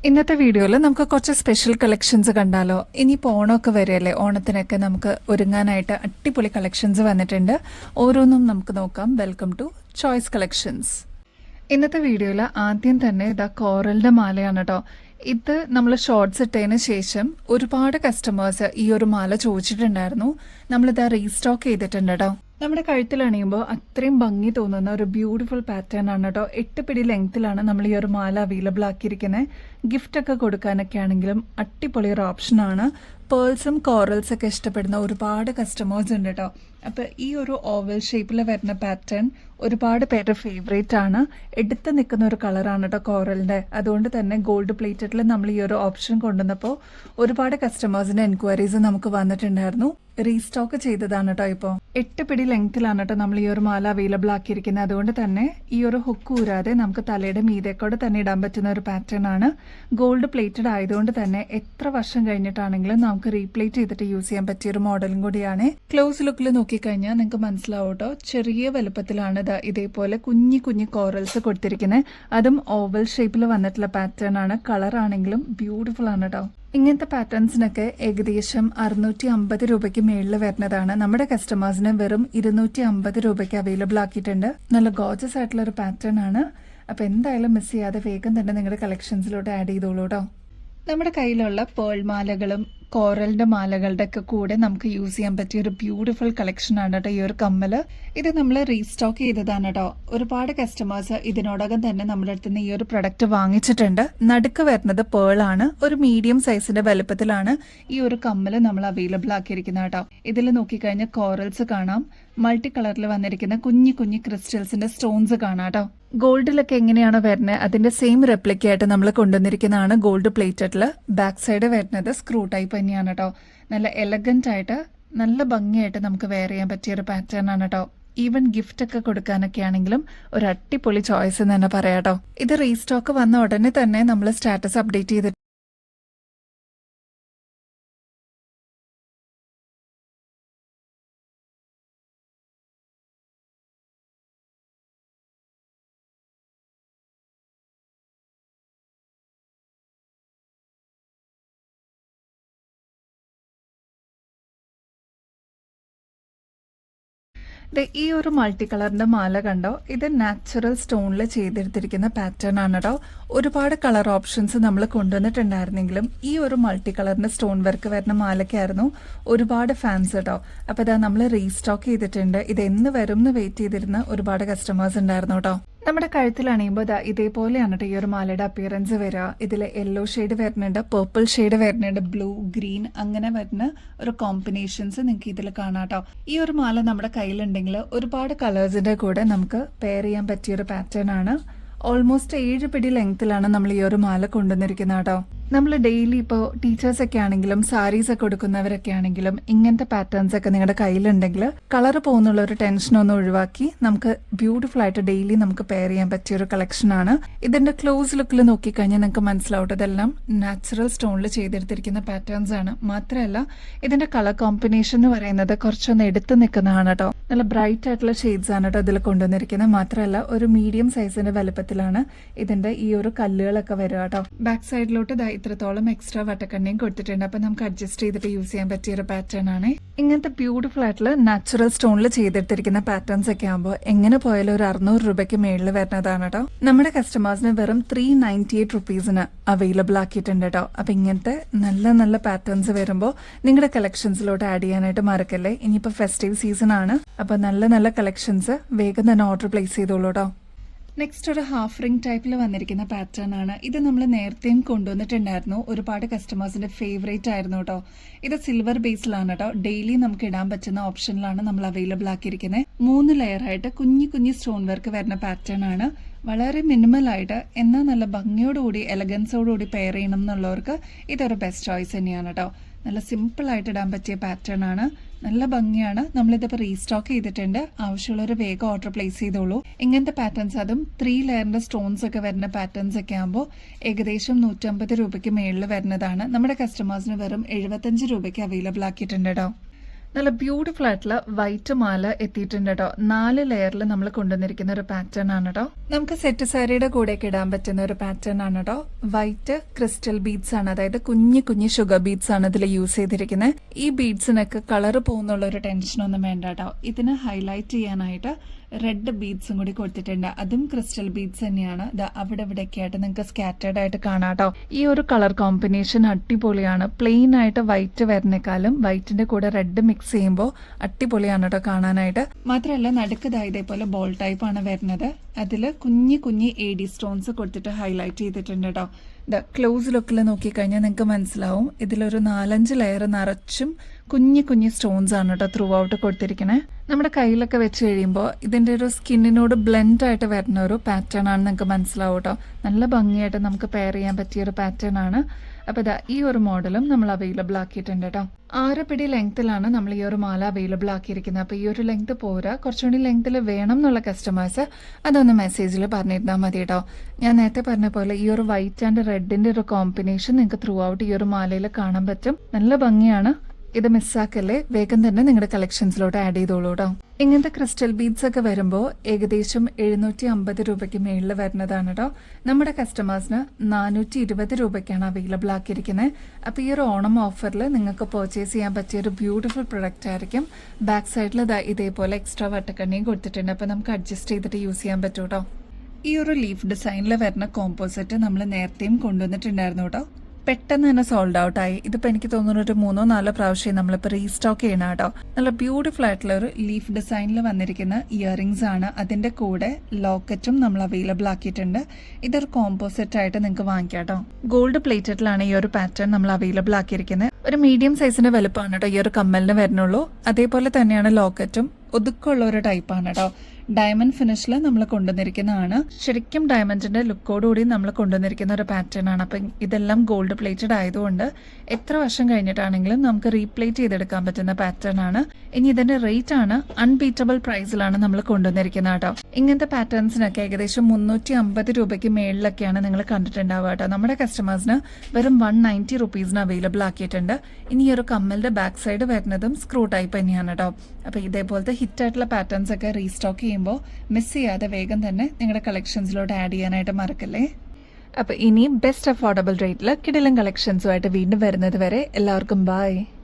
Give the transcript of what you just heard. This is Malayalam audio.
ഇന്നത്തെ വീഡിയോയിൽ നമുക്ക് കുറച്ച് സ്പെഷ്യൽ കളക്ഷൻസ് കണ്ടാലോ. ഇനിയിപ്പോൾ ഓണമൊക്കെ വരികയല്ലേ, ഓണത്തിനൊക്കെ നമുക്ക് ഒരുങ്ങാനായിട്ട് അടിപൊളി കളക്ഷൻസ് വന്നിട്ടുണ്ട്. ഓരോന്നും നമുക്ക് നോക്കാം. Welcome to choice collections. ഇന്നത്തെ വീഡിയോയിൽ ആദ്യം തന്നെ ഇതാ കോറലിൻ്റെ മാലയാണ് കേട്ടോ. ഇത് നമ്മൾ ഷോർട്സ് ഇട്ടതിന് ശേഷം ഒരുപാട് കസ്റ്റമേഴ്സ് ഈ ഒരു മാല ചോദിച്ചിട്ടുണ്ടായിരുന്നു. നമ്മളിത് റീസ്റ്റോക്ക് ചെയ്തിട്ടുണ്ട് കേട്ടോ. നമ്മുടെ കഴുത്തിൽ അണിയുമ്പോൾ അത്രയും ഭംഗി തോന്നുന്ന ഒരു ബ്യൂട്ടിഫുൾ പാറ്റേൺ ആണ് കേട്ടോ. 8 പിടി ലെങ്ത്തിലാണ് നമ്മൾ ഈ ഒരു മാല അവൈലബിൾ ആക്കിയിരിക്കുന്നത്. ഗിഫ്റ്റൊക്കെ കൊടുക്കാനൊക്കെ ആണെങ്കിലും അടിപൊളി ഒരു ഓപ്ഷനാണ്. പേൾസും കോറൽസ് ഒക്കെ ഇഷ്ടപ്പെടുന്ന ഒരുപാട് കസ്റ്റമേഴ്സ് ഉണ്ട് കേട്ടോ. അപ്പോൾ ഈ ഒരു ഓവൽ ഷേപ്പിൽ വരുന്ന പാറ്റേൺ ഒരുപാട് പേരുടെ ഫേവറേറ്റ് ആണ്. എടുത്ത് നിൽക്കുന്ന ഒരു കളറാണ് കേട്ടോ കോറലിൻ്റെ. അതുകൊണ്ട് തന്നെ ഗോൾഡ് പ്ലേറ്റഡിൽ നമ്മൾ ഈ ഒരു ഓപ്ഷൻ കൊണ്ടുവന്നപ്പോൾ ഒരുപാട് കസ്റ്റമേഴ്സിൻ്റെ എൻക്വയറീസ് നമുക്ക് വന്നിട്ടുണ്ടായിരുന്നു. റീസ്റ്റോക്ക് ചെയ്തതാണ് കേട്ടോ. ഇപ്പോൾ 8 പിടി ലെങ്ത്തിലാണ് കേട്ടോ നമ്മൾ ഈ ഒരു മാല അവൈലബിൾ ആക്കിയിരിക്കുന്നത്. അതുകൊണ്ട് തന്നെ ഈ ഒരു ഹുക്ക് ഊരാതെ നമുക്ക് തലയുടെ മീതേക്കൂടെ തന്നെ ഇടാൻ പറ്റുന്ന ഒരു പാറ്റേൺ ആണ്. ഗോൾഡ് പ്ലേറ്റഡ് ആയതുകൊണ്ട് തന്നെ എത്ര വർഷം കഴിഞ്ഞിട്ടാണെങ്കിലും നമുക്ക് റീപ്ലേറ്റ് ചെയ്തിട്ട് യൂസ് ചെയ്യാൻ പറ്റിയ ഒരു മോഡലും കൂടിയാണ്. ക്ലോസ് ലുക്കിൽ നോക്കിക്കഴിഞ്ഞാൽ നിങ്ങൾക്ക് മനസ്സിലാവും കേട്ടോ. ചെറിയ വലുപ്പത്തിലാണ് ഇതേപോലെ കുഞ്ഞി കുഞ്ഞി കോറൽസ് കൊടുത്തിരിക്കുന്നത്. അതും ഓവൽ ഷേപ്പിൽ വന്നിട്ടുള്ള പാറ്റേൺ ആണ്. കളർ ആണെങ്കിലും ബ്യൂട്ടിഫുൾ ആണ് കേട്ടോ. ഇങ്ങനത്തെ പാറ്റേൺസിനൊക്കെ ഏകദേശം 650 രൂപയ്ക്ക് മേളിൽ വരുന്നതാണ്. നമ്മുടെ കസ്റ്റമേഴ്സിന് വെറും 250 രൂപയ്ക്ക് അവൈലബിൾ ആക്കിയിട്ടുണ്ട്. നല്ല ഗോർജസ് ആയിട്ടുള്ള ഒരു പാറ്റേൺ ആണ്. അപ്പോൾ എന്തായാലും മിസ് ചെയ്യാതെ വേഗം തന്നെ നിങ്ങളുടെ കളക്ഷൻസിലോട്ട് ആഡ് ചെയ്തോളൂ കേട്ടോ. നമ്മുടെ കയ്യിലുള്ള പേൾ മാലകളും കോറലിൻ്റെ മാലകളുടെ ഒക്കെ കൂടെ നമുക്ക് യൂസ് ചെയ്യാൻ പറ്റിയ ഒരു ബ്യൂട്ടിഫുൾ കളക്ഷൻ ആണ് കേട്ടോ ഈ ഒരു കമ്മല്. ഇത് നമ്മൾ റീസ്റ്റോക്ക് ചെയ്തതാണ് കേട്ടോ. ഒരുപാട് കസ്റ്റമേഴ്സ് ഇതിനോടകം തന്നെ നമ്മുടെ അടുത്ത് നിന്ന് ഈ ഒരു പ്രൊഡക്റ്റ് വാങ്ങിച്ചിട്ടുണ്ട്. നടുക്ക് വരുന്നത് പേൾ ആണ്. ഒരു മീഡിയം സൈസിന്റെ വലുപ്പത്തിലാണ് ഈ ഒരു കമ്മല് നമ്മൾ അവൈലബിൾ ആക്കിയിരിക്കുന്നത് കേട്ടോ. ഇതിൽ നോക്കിക്കഴിഞ്ഞാൽ കോറൽസ് കാണാം. മൾട്ടി കളറിൽ വന്നിരിക്കുന്ന കുഞ്ഞി കുഞ്ഞി ക്രിസ്റ്റൽസിന്റെ സ്റ്റോൺസ് കാണാം കേട്ടോ. ഗോൾഡിലൊക്കെ എങ്ങനെയാണോ വരുന്നത് അതിന്റെ സെയിം റെപ്ലിക്കായിട്ട് നമ്മൾ കൊണ്ടുവന്നിരിക്കുന്നതാണ് ഗോൾഡ് പ്ലേറ്റഡിൽ. ബാക്ക് സൈഡ് വരുന്നത് സ്ക്രൂ ടൈപ്പ് തന്നെയാണ് കേട്ടോ. നല്ല എലഗന്റ് ആയിട്ട് നല്ല ഭംഗിയായിട്ട് നമുക്ക് വെയർ ചെയ്യാൻ പറ്റിയ ഒരു പാറ്റേൺ ആണ് കേട്ടോ. ഈവൻ ഗിഫ്റ്റ് ഒക്കെ കൊടുക്കാനൊക്കെ ആണെങ്കിലും ഒരു അടിപൊളി ചോയ്സ് എന്ന് തന്നെ പറയാം കേട്ടോ. ഇത് റീസ്റ്റോക്ക് വന്ന ഉടനെ തന്നെ നമ്മൾ സ്റ്റാറ്റസ് അപ്ഡേറ്റ് ചെയ്തിട്ട് ഈ ഒരു മൾട്ടി കളറിന്റെ മാല കണ്ടോ. ഇത് നാച്ചുറൽ സ്റ്റോണിൽ ചെയ്തെടുത്തിരിക്കുന്ന പാറ്റേൺ ആണ് കേട്ടോ. ഒരുപാട് കളർ ഓപ്ഷൻസ് നമ്മൾ കൊണ്ടുവന്നിട്ടുണ്ടായിരുന്നെങ്കിലും ഈ ഒരു മൾട്ടി കളറിന്റെ സ്റ്റോൺ വർക്ക് വരുന്ന മാലയ്ക്കായിരുന്നു ഒരുപാട് ഫാൻസ് കേട്ടോ. അപ്പോൾ ഇതാ നമ്മൾ റീസ്റ്റോക്ക് ചെയ്തിട്ടുണ്ട്. ഇത് എന്ന് വരും എന്ന് വെയിറ്റ് ചെയ്തിരുന്ന ഒരുപാട് കസ്റ്റമേഴ്സ് ഉണ്ടായിരുന്നു കേട്ടോ. നമ്മുടെ കഴുത്തിൽ അണിയുമ്പോൾ ഇതേപോലെയാണ് കേട്ടോ ഈ ഒരു മാലയുടെ അപ്പിയറൻസ് വരിക. ഇതിൽ യെല്ലോ ഷെയ്ഡ് വരുന്നുണ്ട്, പേർപ്പിൾ ഷെയ്ഡ് വരുന്നുണ്ട്, ബ്ലൂ, ഗ്രീൻ അങ്ങനെ വരുന്ന ഒരു കോമ്പിനേഷൻസ് നിങ്ങൾക്ക് ഇതിൽ കാണാം കേട്ടോ. ഈ ഒരു മാല നമ്മുടെ കയ്യിലുണ്ടെങ്കിൽ ഒരുപാട് കളേഴ്സിന്റെ കൂടെ നമുക്ക് പെയർ ചെയ്യാൻ പറ്റിയൊരു പാറ്റേൺ ആണ്. ഓൾമോസ്റ്റ് 7 പിടി ലെങ്ത്തിലാണ് നമ്മൾ ഈ ഒരു മാല കൊണ്ടുവന്നിരിക്കുന്നത് കേട്ടോ. നമ്മൾ ഡെയിലി ഇപ്പോൾ ടീച്ചേഴ്സൊക്കെ ആണെങ്കിലും സാരീസ് ഒക്കെ കൊടുക്കുന്നവരൊക്കെ ആണെങ്കിലും ഇങ്ങനത്തെ പാറ്റേൺസ് ഒക്കെ നിങ്ങളുടെ കയ്യിലുണ്ടെങ്കിൽ കളർ പോകുന്നുള്ള ഒരു ടെൻഷനൊന്നും ഒഴിവാക്കി നമുക്ക് ബ്യൂട്ടിഫുൾ ആയിട്ട് ഡെയിലി നമുക്ക് പെയർ ചെയ്യാൻ പറ്റിയ ഒരു കളക്ഷനാണ്. ഇതിന്റെ ക്ലോസ് ലുക്കിൽ നോക്കിക്കഴിഞ്ഞാൽ നിങ്ങൾക്ക് മനസ്സിലാവും ഇതെല്ലാം നാച്ചുറൽ സ്റ്റോണിൽ ചെയ്തെടുത്തിരിക്കുന്ന പാറ്റേൺസ് ആണ്. മാത്രമല്ല ഇതിന്റെ കളർ കോമ്പിനേഷൻ എന്ന് പറയുന്നത് കുറച്ചൊന്ന് എടുത്ത് നിൽക്കുന്നതാണ് കേട്ടോ. നല്ല ബ്രൈറ്റ് ആയിട്ടുള്ള ഷെയ്ഡ്സ് ആണ് കേട്ടോ ഇതിൽ കൊണ്ടുവന്നിരിക്കുന്നത്. മാത്രമല്ല ഒരു മീഡിയം സൈസിന്റെ വലുപ്പത്തിലാണ് ഇതിന്റെ ഈ ഒരു കല്ലുകളൊക്കെ വരിക കേട്ടോ. ബാക്ക് സൈഡിലോട്ട് ഇത്രത്തോളം എക്സ്ട്രാ വട്ടക്കണ്ണിയും കൊടുത്തിട്ടുണ്ട്. അപ്പൊ നമുക്ക് അഡ്ജസ്റ്റ് ചെയ്തിട്ട് യൂസ് ചെയ്യാൻ പറ്റിയ ഒരു പാറ്റേൺ ആണ്. ഇങ്ങനത്തെ ബ്യൂട്ടിഫുൾ ആയിട്ടുള്ള നാച്ചുറൽ സ്റ്റോണിൽ ചെയ്തെടുത്തിരിക്കുന്ന പാറ്റേൺസ് ഒക്കെ ആകുമ്പോൾ എങ്ങനെ പോയാലും ഒരു 600 രൂപയ്ക്ക് മേളിൽ വരുന്നതാണ് കേട്ടോ. നമ്മുടെ കസ്റ്റമേഴ്സിന് വെറും 398 റുപ്പീസിന് അവൈലബിൾ ആക്കിയിട്ടുണ്ട് കേട്ടോ. അപ്പൊ ഇങ്ങനത്തെ നല്ല നല്ല പാറ്റേൺസ് വരുമ്പോൾ നിങ്ങളുടെ കളക്ഷൻസിലോട്ട് ആഡ് ചെയ്യാനായിട്ട് മറക്കല്ലേ. ഇനിയിപ്പോൾ ഫെസ്റ്റീവ് സീസൺ ആണ്. അപ്പൊ നല്ല നല്ല കളക്ഷൻസ് വേഗം തന്നെ ഓർഡർ പ്ലേസ് ചെയ്തോളൂ കേട്ടോ. നെക്സ്റ്റ് ഒരു ഹാഫ് റിംഗ് ടൈപ്പിൽ വന്നിരിക്കുന്ന പാറ്റേൺ ആണ്. ഇത് നമ്മൾ നേരത്തെയും കൊണ്ടുവന്നിട്ടുണ്ടായിരുന്നു. ഒരുപാട് കസ്റ്റമേഴ്സിന്റെ ഫേവറേറ്റ് ആയിരുന്നു കേട്ടോ. ഇത് സിൽവർ ബേസിലാണ് കേട്ടോ. ഡെയിലി നമുക്ക് ഇടാൻ പറ്റുന്ന ഓപ്ഷനിലാണ് നമ്മൾ അവൈലബിൾ ആക്കിയിരിക്കുന്നത്. 3 ലെയർ ആയിട്ട് കുഞ്ഞി കുഞ്ഞി സ്റ്റോൺ വർക്ക് വരുന്ന പാറ്റേൺ ആണ്. വളരെ മിനിമൽ ആയിട്ട് എന്നാൽ നല്ല ഭംഗിയോടുകൂടി എലഗൻസോടുകൂടി പെയർ ചെയ്യണം എന്നുള്ളവർക്ക് ഇതൊരു ബെസ്റ്റ് ചോയ്സ് തന്നെയാണ് കേട്ടോ. നല്ല സിമ്പിൾ ആയിട്ട് ഇടാൻ പറ്റിയ പാറ്റേൺ ആണ്. നല്ല ഭംഗിയാണ്. നമ്മളിതിപ്പോൾ റീസ്റ്റോക്ക് ചെയ്തിട്ടുണ്ട്. ആവശ്യമുള്ളൊരു വേഗം ഓർഡർ പ്ലേസ് ചെയ്തോളൂ. ഇങ്ങനത്തെ പാറ്റേൺസ് അതും 3 ലെയറിന്റെ സ്റ്റോൺസ് ഒക്കെ വരുന്ന പാറ്റേൺസ് ഒക്കെ ആകുമ്പോൾ ഏകദേശം 150 രൂപയ്ക്ക് മേളിൽ വരുന്നതാണ്. നമ്മുടെ കസ്റ്റമേഴ്സിന് വെറും 75 രൂപയ്ക്ക് അവൈലബിൾ ആക്കിയിട്ടുണ്ട് കേട്ടോ. നല്ല ബ്യൂട്ടിഫുൾ ആയിട്ടുള്ള വൈറ്റ് മാല എത്തിയിട്ടുണ്ട് കേട്ടോ. 4 ലെയറിൽ നമ്മൾ കൊണ്ടുവന്നിരിക്കുന്ന ഒരു പാറ്റേൺ ആണ് കേട്ടോ. നമുക്ക് സെറ്റ് സാരിയുടെ കൂടെയൊക്കെ ഇടാൻ പറ്റുന്ന ഒരു പാറ്റേൺ ആണ് കേട്ടോ. വൈറ്റ് ക്രിസ്റ്റൽ ബീഡ്സ് ആണ്, അതായത് കുഞ്ഞു കുഞ്ഞു ഷുഗർ ബീഡ്സ് ആണ് ഇതിൽ യൂസ് ചെയ്തിരിക്കുന്നത്. ഈ ബീഡ്സിനൊക്കെ കളർ പോകുന്നുള്ള ഒരു ടെൻഷനൊന്നും വേണ്ട കേട്ടോ. ഇതിന് ഹൈലൈറ്റ് ചെയ്യാനായിട്ട് റെഡ് ബീഡ്സും കൂടി കൊടുത്തിട്ടുണ്ട്. അതും ക്രിസ്റ്റൽ ബീഡ്സ് തന്നെയാണ്. അവിടെ ഇവിടെയൊക്കെ ആയിട്ട് നിങ്ങൾക്ക് സ്കാറ്റേർഡ് ആയിട്ട് കാണാം കേട്ടോ. ഈ ഒരു കളർ കോമ്പിനേഷൻ അടിപൊളിയാണ്. പ്ലെയിൻ ആയിട്ട് വൈറ്റ് വരുന്നേക്കാളും വൈറ്റിന്റെ കൂടെ റെഡ് മിക്സ് ചെയ്യുമ്പോൾ അടിപൊളിയാണ് കേട്ടോ കാണാനായിട്ട്. മാത്രമല്ല നടുക്ക് ഇതേപോലെ ബോൾ ടൈപ്പ് ആണ് വരുന്നത്. അതിൽ കുഞ്ഞി കുഞ്ഞി AD സ്റ്റോൺസ് കൊടുത്തിട്ട് ഹൈലൈറ്റ് ചെയ്തിട്ടുണ്ട് കേട്ടോ. ക്ലോസ് ലുക്കിൽ നോക്കിക്കഴിഞ്ഞാൽ നിങ്ങൾക്ക് മനസ്സിലാവും ഇതിലൊരു 4-5 ലെയർ നിറച്ചും കുഞ്ഞു കുഞ്ഞു സ്റ്റോൺസ് ആണ് കേട്ടോ ത്രൂ ഔട്ട് കൊടുത്തിരിക്കണേ. നമ്മുടെ കയ്യിലൊക്കെ വെച്ച് കഴിയുമ്പോൾ ഇതിന്റെ ഒരു സ്കിന്നിനോട് ബ്ലെൻഡ് ആയിട്ട് വരുന്ന ഒരു പാറ്റേൺ ആണ് നിങ്ങൾക്ക് മനസ്സിലാവും കേട്ടോ. നല്ല ഭംഗിയായിട്ട് നമുക്ക് പെയർ ചെയ്യാൻ പറ്റിയ ഒരു പാറ്റേൺ ആണ്. അപ്പൊ ഈ ഒരു മോഡലും നമ്മൾ അവൈലബിൾ ആക്കിയിട്ടുണ്ട് കേട്ടോ. 6 പിടി ലെങ്ത്തിലാണ് നമ്മൾ ഈ ഒരു മാല അവൈലബിൾ ആക്കിയിരിക്കുന്നത്. അപ്പൊ ഈ ഒരു ലെങ്ത് പോരാ, കുറച്ചുകൂടി ലെങ്ത്തിൽ വേണം എന്നുള്ള കസ്റ്റമേഴ്സ് അതൊന്ന് മെസ്സേജിൽ പറഞ്ഞിരുന്നാൽ മതി കേട്ടോ. ഞാൻ നേരത്തെ പറഞ്ഞ പോലെ ഈ ഒരു വൈറ്റ് ആൻഡ് റെഡിന്റെ ഒരു കോമ്പിനേഷൻ നിങ്ങൾക്ക് ത്രൂ ഔട്ട് ഈ ഒരു മാലയിൽ കാണാൻ പറ്റും. നല്ല ഭംഗിയാണ്. ഇത് മിസ്സാക്കല്ലേ, വേഗം തന്നെ നിങ്ങളുടെ കളക്ഷൻസിലോട്ട് ആഡ് ചെയ്തോളൂ കേട്ടോ. ഇങ്ങനത്തെ ക്രിസ്റ്റൽ ബീഡ്സ് ഒക്കെ വരുമ്പോൾ ഏകദേശം 750 രൂപയ്ക്ക് മേളിൽ വരുന്നതാണ് കേട്ടോ. നമ്മുടെ കസ്റ്റമേഴ്സിന് 420 രൂപയ്ക്കാണ് അവൈലബിൾ ആക്കിയിരിക്കുന്നത്. അപ്പോൾ ഈ ഒരു ഓണം ഓഫറിൽ നിങ്ങൾക്ക് പർച്ചേസ് ചെയ്യാൻ പറ്റിയ ഒരു ബ്യൂട്ടിഫുൾ പ്രൊഡക്റ്റ് ആയിരിക്കും. ബാക്ക് സൈഡിൽ ഇതേപോലെ എക്സ്ട്രാ വട്ടക്കണ്ണിയും കൊടുത്തിട്ടുണ്ട്. അപ്പോൾ നമുക്ക് അഡ്ജസ്റ്റ് ചെയ്തിട്ട് യൂസ് ചെയ്യാൻ പറ്റും കേട്ടോ. ഈ ഒരു ലീഫ് ഡിസൈനിൽ വരുന്ന കോമ്പോസിറ്റ് നമ്മൾ നേരത്തെയും കൊണ്ടുവന്നിട്ടുണ്ടായിരുന്നു കേട്ടോ. പെട്ടെന്ന് തന്നെ സോൾഡ് ഔട്ട് ആയി. ഇതിപ്പോൾ എനിക്ക് തോന്നുന്നു ഒരു 3-4 പ്രാവശ്യം നമ്മളിപ്പോൾ റീസ്റ്റോക്ക് ചെയ്യണം കേട്ടോ. നല്ല ബ്യൂട്ടിഫുൾ ആയിട്ടുള്ള ഒരു ലീഫ് ഡിസൈനിൽ വന്നിരിക്കുന്ന ഇയറിംഗ്സ് ആണ്. അതിന്റെ കൂടെ ലോക്കറ്റും നമ്മൾ അവൈലബിൾ ആക്കിയിട്ടുണ്ട്. ഇതൊരു കോമ്പോസിറ്റ് ആയിട്ട് നിങ്ങൾക്ക് വാങ്ങിക്കാം കേട്ടോ. ഗോൾഡ് പ്ലേറ്റഡിലാണ് ഈ ഒരു പാറ്റേൺ നമ്മൾ അവൈലബിൾ ആക്കിയിരിക്കുന്നത്. ഒരു മീഡിയം സൈസിന്റെ വലുപ്പമാണ് കേട്ടോ ഈ ഒരു കമ്മലിന് വരുന്നുള്ളൂ. അതേപോലെ തന്നെയാണ് ലോക്കറ്റും. ഒതുക്കമുള്ള ഒരു ടൈപ്പാണ് കേട്ടോ. ഡയമണ്ട് ഫിനിഷിൽ നമ്മൾ കൊണ്ടുവന്നിരിക്കുന്നതാണ്. ശരിക്കും ഡയമണ്ടിന്റെ ലുക്കോടുകൂടി നമ്മൾ കൊണ്ടുവന്നിരിക്കുന്ന ഒരു പാറ്റേൺ ആണ്. അപ്പം ഇതെല്ലാം ഗോൾഡ് പ്ലേറ്റഡ് ആയതുകൊണ്ട് എത്ര വർഷം കഴിഞ്ഞിട്ടാണെങ്കിലും നമുക്ക് റീപ്ലേറ്റ് ചെയ്തെടുക്കാൻ പറ്റുന്ന പാറ്റേൺ ആണ്. ഇനി ഇതിന്റെ റേറ്റ് ആണ് അൺബീറ്റബിൾ പ്രൈസിലാണ് നമ്മൾ കൊണ്ടുവന്നിരിക്കുന്നത് കേട്ടോ. ഇങ്ങനത്തെ പാറ്റേൺസിനൊക്കെ ഏകദേശം 350 രൂപയ്ക്ക് മേളിലൊക്കെയാണ് നിങ്ങൾ കണ്ടിട്ടുണ്ടാവുക കേട്ടോ. നമ്മുടെ കസ്റ്റമേഴ്സിന് വെറും 190 റുപ്പീസിന് അവൈലബിൾ ആക്കിയിട്ടുണ്ട്. ഇനി ഈ ഒരു കമ്മലിന്റെ ബാക്ക് സൈഡ് വരുന്നതും സ്ക്രൂ ടൈപ്പ് തന്നെയാണ് കേട്ടോ. അപ്പൊ ഇതേപോലത്തെ ഹിറ്റ് ആയിട്ടുള്ള പാറ്റേൺസ് ഒക്കെ റീസ്റ്റോക്ക് ചെയ്യുമ്പോൾ മിസ് ചെയ്യാതെ വേഗം തന്നെ നിങ്ങളുടെ കളക്ഷൻസിലോട്ട് ആഡ് ചെയ്യാനായിട്ട് മറക്കല്ലേ. അപ്പൊ ഇനി ബെസ്റ്റ് അഫോർഡബിൾ റേറ്റിൽ കിടിലൻ കളക്ഷൻസുമായിട്ട് വീണ്ടും വരുന്നത് വരെ എല്ലാവർക്കും ബൈ.